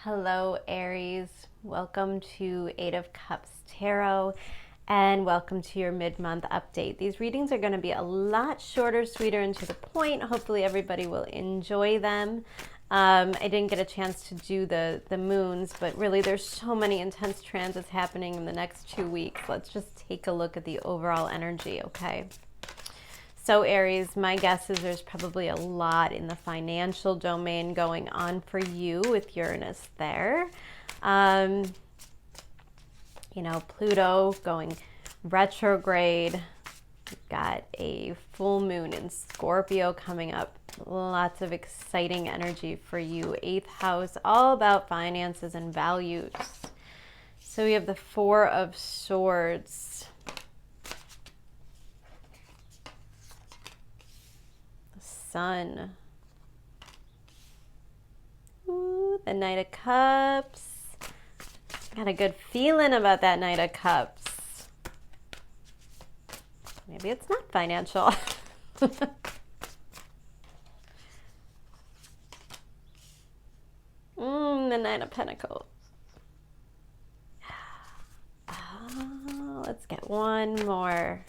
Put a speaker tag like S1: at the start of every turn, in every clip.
S1: Hello, Aries. Welcome to Eight of Cups Tarot, and welcome to your mid-month update. These readings are going to be a lot shorter, sweeter, and to the point. Hopefully everybody will enjoy them. I didn't get a chance to do the moons, but really there's so many intense transits happening in the next 2 weeks. Let's just take a look at the overall energy, okay? So Aries, my guess is there's probably a lot in the financial domain going on for you with Uranus there. Pluto going retrograde. We've got a full moon in Scorpio coming up. Lots of exciting energy for you. 8th house, all about finances and values. So we have the Four of Swords. Sun. Ooh, the Knight of Cups. Got a good feeling about that Knight of Cups. Maybe it's not financial. The Nine of Pentacles. Oh, let's get one more.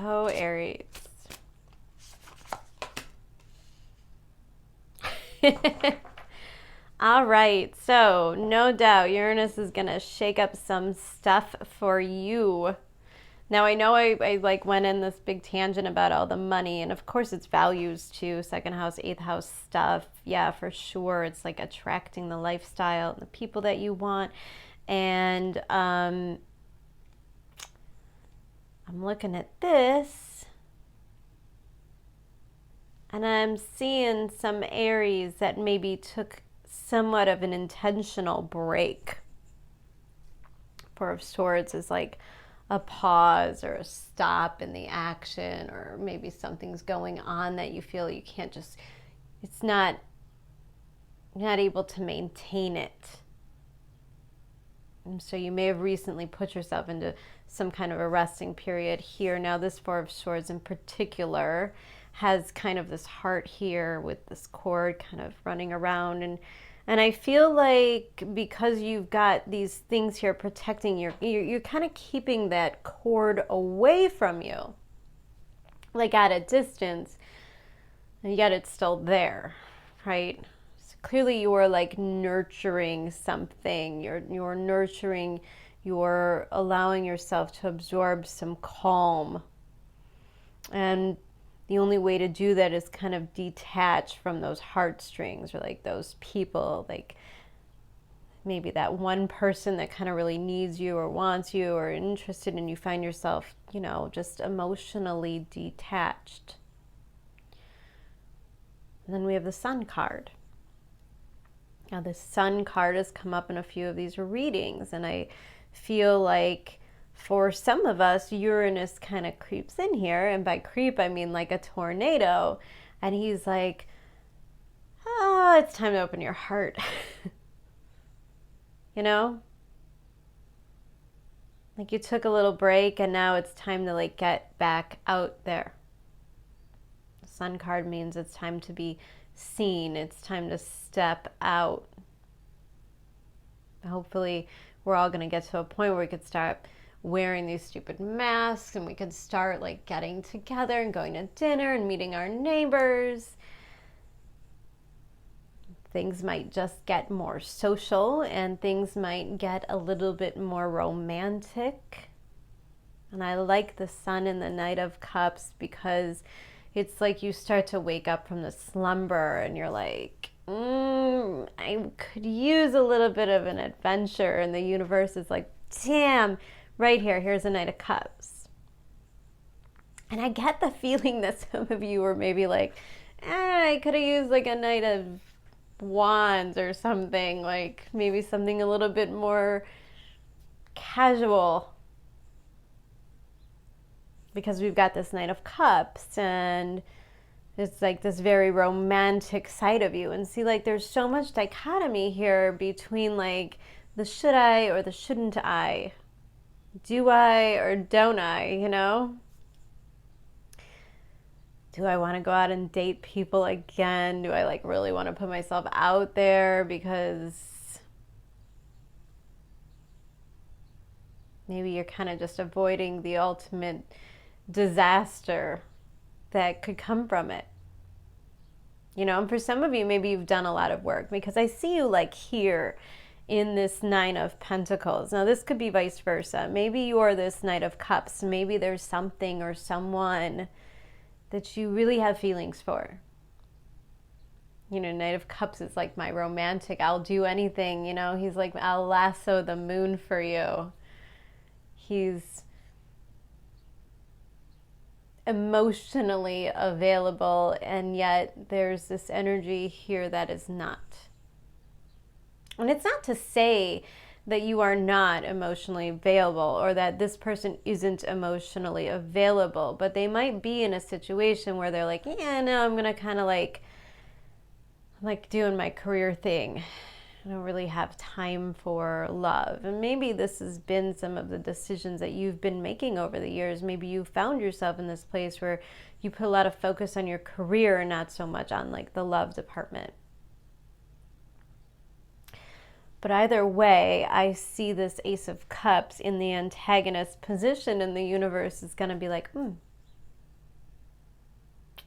S1: Oh, Aries. All right, so no doubt Uranus is going to shake up some stuff for you. Now, I know I went in this big tangent about all the money, and of course it's values too, 2nd house, 8th house stuff. Yeah, for sure. It's like attracting the lifestyle and the people that you want. And I'm looking at this, and I'm seeing some Aries that maybe took somewhat of an intentional break. Four of Swords is like a pause or a stop in the action, or maybe something's going on that you feel you can't just, it's not able to maintain it. And so you may have recently put yourself into some kind of a resting period here. Now this Four of Swords in particular has kind of this heart here with this cord kind of running around, and I feel like because you've got these things here protecting you're kind of keeping that cord away from you, like at a distance, and yet it's still there, right? So clearly you are like nurturing something. You're nurturing, you're allowing yourself to absorb some calm. And the only way to do that is kind of detach from those heartstrings, or like those people, like maybe that one person that kind of really needs you or wants you or interested in you, find yourself, just emotionally detached. And then we have the Sun card. Now the Sun card has come up in a few of these readings, and I feel like for some of us, Uranus kind of creeps in here, and by creep, I mean like a tornado, and he's like, oh, it's time to open your heart. Like you took a little break, and now it's time to like get back out there. The Sun card means it's time to be seen. It's time to step out. Hopefully, we're all going to get to a point where we could start wearing these stupid masks, and we could start like getting together and going to dinner and meeting our neighbors. Things might just get more social, and things might get a little bit more romantic. And I like the Sun and the Knight of Cups because it's like you start to wake up from the slumber, and you're like, I could use a little bit of an adventure, and the universe is like, damn, right here, here's a Knight of Cups. And I get the feeling that some of you were maybe like, I could have used like a Knight of Wands or something, like maybe something a little bit more casual. Because we've got this Knight of Cups, and It's like this very romantic side of you. And see, like, there's so much dichotomy here between like the should I or the shouldn't I. Do I or don't I, you know? Do I want to go out and date people again? Do I like really want to put myself out there because maybe you're kind of just avoiding the ultimate disaster that could come from it? You know, and for some of you, maybe you've done a lot of work, because I see you like here in this Nine of Pentacles. Now, this could be vice versa. Maybe you're this Knight of Cups. Maybe there's something or someone that you really have feelings for. You know, Knight of Cups is like my romantic, I'll do anything, you know. He's like, I'll lasso the moon for you. He's emotionally available, and yet there's this energy here that is not. And it's not to say that you are not emotionally available or that this person isn't emotionally available, but they might be in a situation where they're like, yeah, no, I'm gonna kind of like doing my career thing. I don't really have time for love. And maybe this has been some of the decisions that you've been making over the years. Maybe you found yourself in this place where you put a lot of focus on your career and not so much on like the love department. But either way, I see this Ace of Cups in the antagonist position, and the universe is going to be like,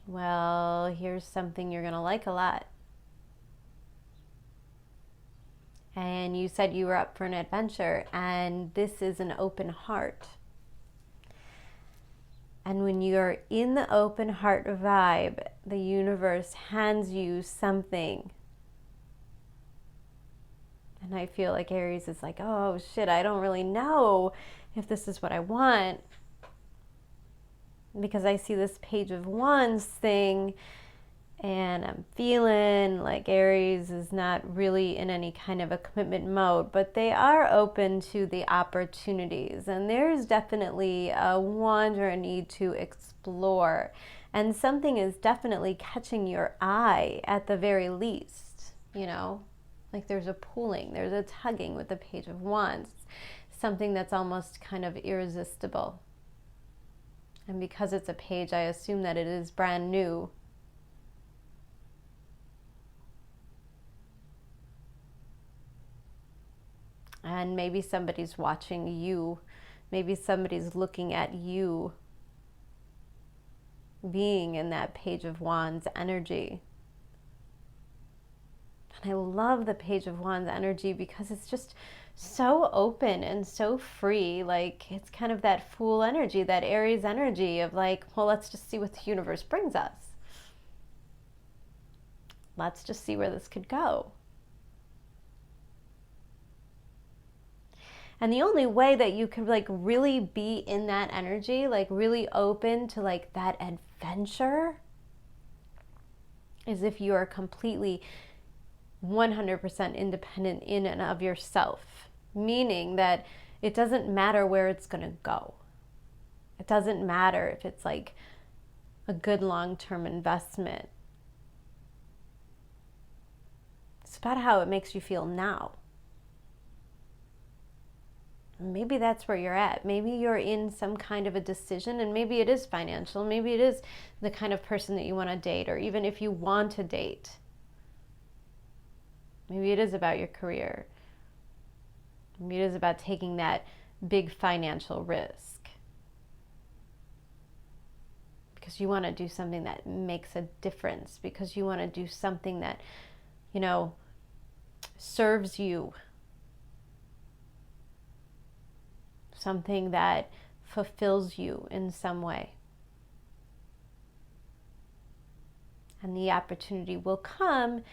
S1: well, here's something you're going to like a lot. And you said you were up for an adventure, and this is an open heart. And when you're in the open heart vibe, the universe hands you something. And I feel like Aries is like, oh shit, I don't really know if this is what I want. Because I see this Page of Wands thing, and I'm feeling like Aries is not really in any kind of a commitment mode, but they are open to the opportunities. And there's definitely a want or a need to explore. And something is definitely catching your eye at the very least, you know? Like there's a pulling, there's a tugging with the Page of Wands. Something that's almost kind of irresistible. And because it's a page, I assume that it is brand new. And maybe somebody's watching you. Maybe somebody's looking at you being in that Page of Wands energy. And I love the Page of Wands energy because it's just so open and so free. Like, it's kind of that Fool energy, that Aries energy of like, well, let's just see what the universe brings us. Let's just see where this could go. And the only way that you could like really be in that energy, like really open to like that adventure, is if you are completely 100% independent in and of yourself. Meaning that it doesn't matter where it's going to go. It doesn't matter if it's like a good long-term investment. It's about how it makes you feel now. Maybe that's where you're at. Maybe you're in some kind of a decision, and maybe it is financial. Maybe it is the kind of person that you want to date, or even if you want to date. Maybe it is about your career. Maybe it is about taking that big financial risk. Because you want to do something that makes a difference. Because you want to do something that, you know, serves you. Something that fulfills you in some way. And the opportunity will come,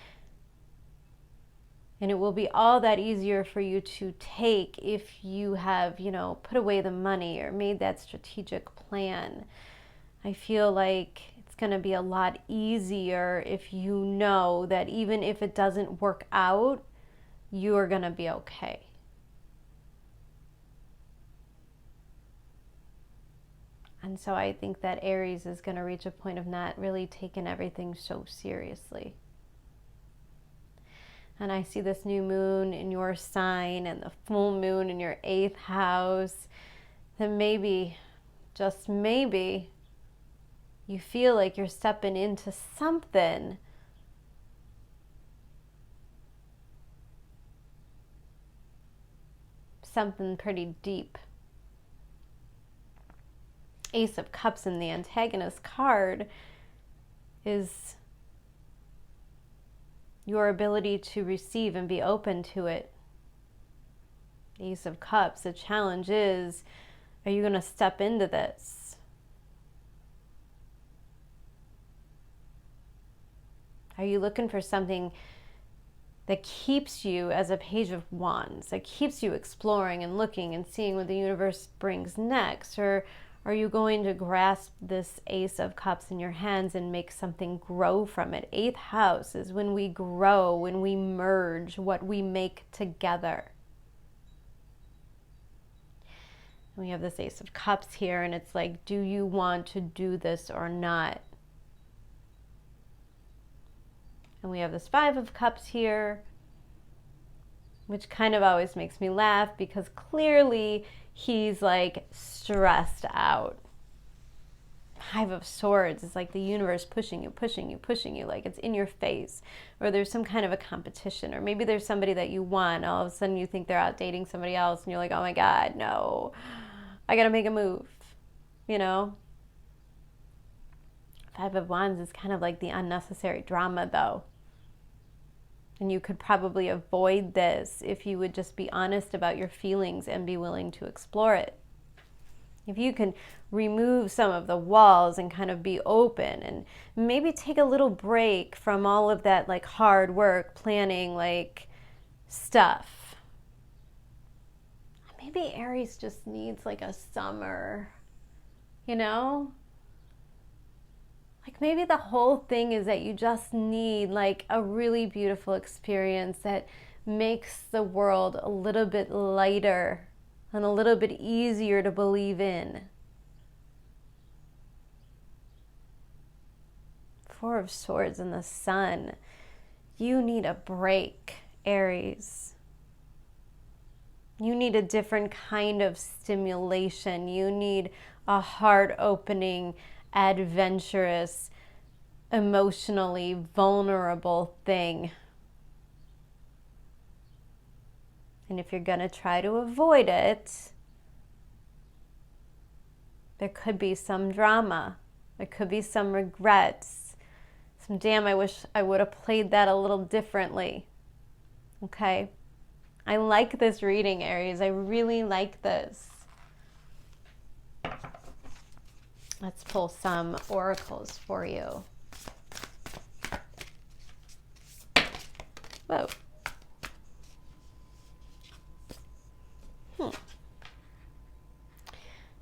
S1: and it will be all that easier for you to take if you have, you know, put away the money or made that strategic plan. I feel like it's going to be a lot easier if you know that even if it doesn't work out, you are going to be okay. And so I think that Aries is going to reach a point of not really taking everything so seriously. And I see this new moon in your sign and the full moon in your 8th house. That maybe, just maybe, you feel like you're stepping into something pretty deep. Ace of Cups in the antagonist card is your ability to receive and be open to it. Ace of Cups, the challenge is, are you going to step into this? Are you looking for something that keeps you as a Page of Wands, that keeps you exploring and looking and seeing what the universe brings next? Or are you going to grasp this Ace of Cups in your hands and make something grow from it? 8th house is when we grow, when we merge what we make together. We have this Ace of Cups here, and it's like, do you want to do this or not? And we have this 5 of Cups here, which kind of always makes me laugh because clearly he's like stressed out. 5 of Swords is like the universe pushing you, pushing you, pushing you, like it's in your face. Or there's some kind of a competition, or maybe there's somebody that you want. All of a sudden you think they're out dating somebody else and you're like, oh my God, no, I gotta make a move, you know? 5 of Wands is kind of like the unnecessary drama though. And you could probably avoid this if you would just be honest about your feelings and be willing to explore it. If you can remove some of the walls and kind of be open and maybe take a little break from all of that like hard work, planning like stuff. Maybe Aries just needs like a summer, you know? Like maybe the whole thing is that you just need like a really beautiful experience that makes the world a little bit lighter and a little bit easier to believe in. 4 of Swords and the Sun. You need a break, Aries. You need a different kind of stimulation. You need a heart-opening, adventurous, emotionally vulnerable thing. And if you're going to try to avoid it, there could be some drama. There could be some regrets. Some, damn, I wish I would have played that a little differently. Okay? I like this reading, Aries. I really like this. Let's pull some oracles for you. Whoa.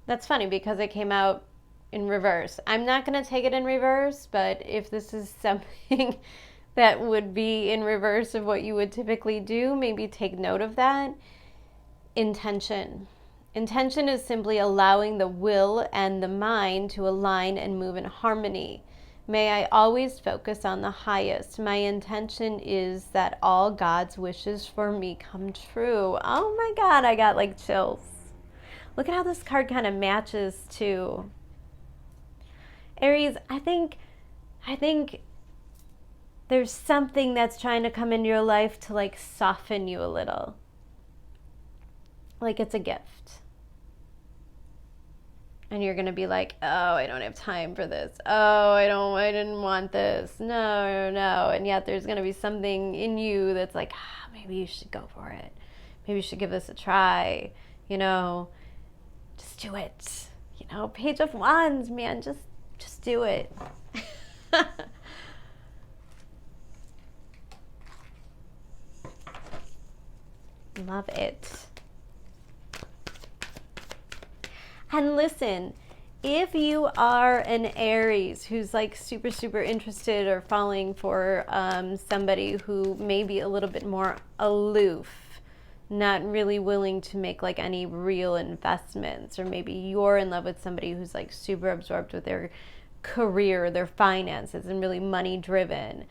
S1: That's funny because it came out in reverse. I'm not going to take it in reverse, but if this is something that would be in reverse of what you would typically do, maybe take note of that. Intention. Intention is simply allowing the will and the mind to align and move in harmony. May I always focus on the highest. My intention is that all God's wishes for me come true. Oh my God, I got like chills. Look at how this card kind of matches to Aries. I think there's something that's trying to come into your life to like soften you a little. Like it's a gift. And you're going to be like, oh, I don't have time for this. Oh, I didn't want this. No. And yet there's going to be something in you that's like, maybe you should go for it. Maybe you should give this a try. You know, just do it. You know, Page of Wands, man, just do it. Love it. And listen, if you are an Aries who's like super, super interested or falling for somebody who may be a little bit more aloof not really willing to make like any real investments, or maybe you're in love with somebody who's like super absorbed with their career, their finances, and really money driven.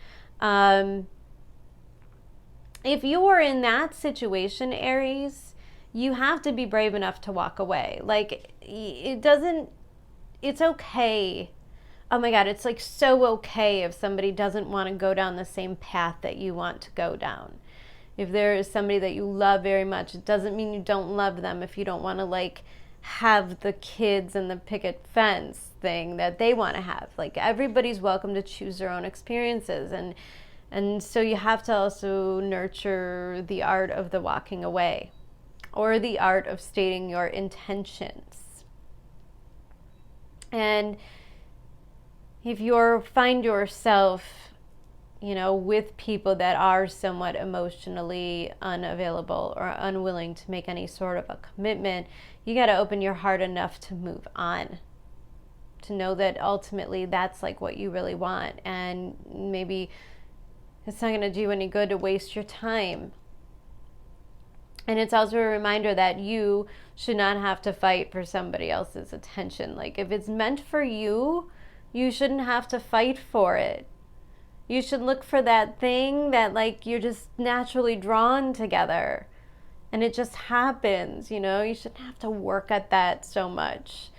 S1: If you are in that situation, Aries, you have to be brave enough to walk away. Like, it's okay. Oh my God, it's like so okay if somebody doesn't want to go down the same path that you want to go down. If there is somebody that you love very much, it doesn't mean you don't love them if you don't want to like have the kids and the picket fence thing that they want to have. Like, everybody's welcome to choose their own experiences, and so you have to also nurture the art of the walking away, or the art of stating your intentions. And if you find yourself, with people that are somewhat emotionally unavailable or unwilling to make any sort of a commitment, you got to open your heart enough to move on, to know that ultimately that's like what you really want, and maybe it's not going to do any good to waste your time. And it's also a reminder that you should not have to fight for somebody else's attention. Like, if it's meant for you, you shouldn't have to fight for it. You should look for that thing that like you're just naturally drawn together, and it just happens. You shouldn't have to work at that so much.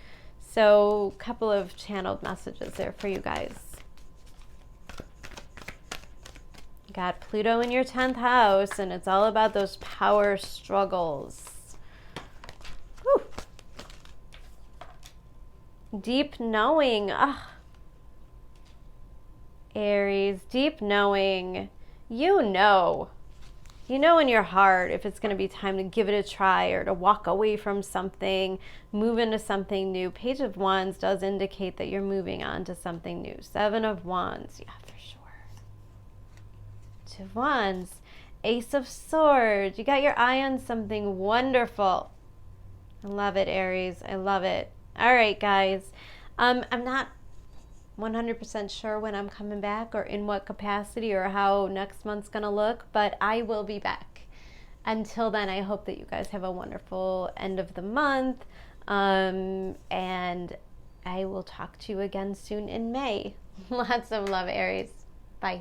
S1: So, a couple of channeled messages there for you guys. You got Pluto in your 10th house, and it's all about those power struggles. Whew. Deep knowing. Aries, deep knowing. You know in your heart if it's going to be time to give it a try, or to walk away from something, move into something new. Page of Wands does indicate that you're moving on to something new. 7 of Wands, yeah, for sure. 2 of Wands, Ace of Swords. You got your eye on something wonderful. I love it, Aries. I love it. All right, guys. I'm not 100% sure when I'm coming back, or in what capacity, or how next month's gonna look, but I will be back. Until then, I hope that you guys have a wonderful end of the month, and I will talk to you again soon in May. Lots of love, Aries. Bye.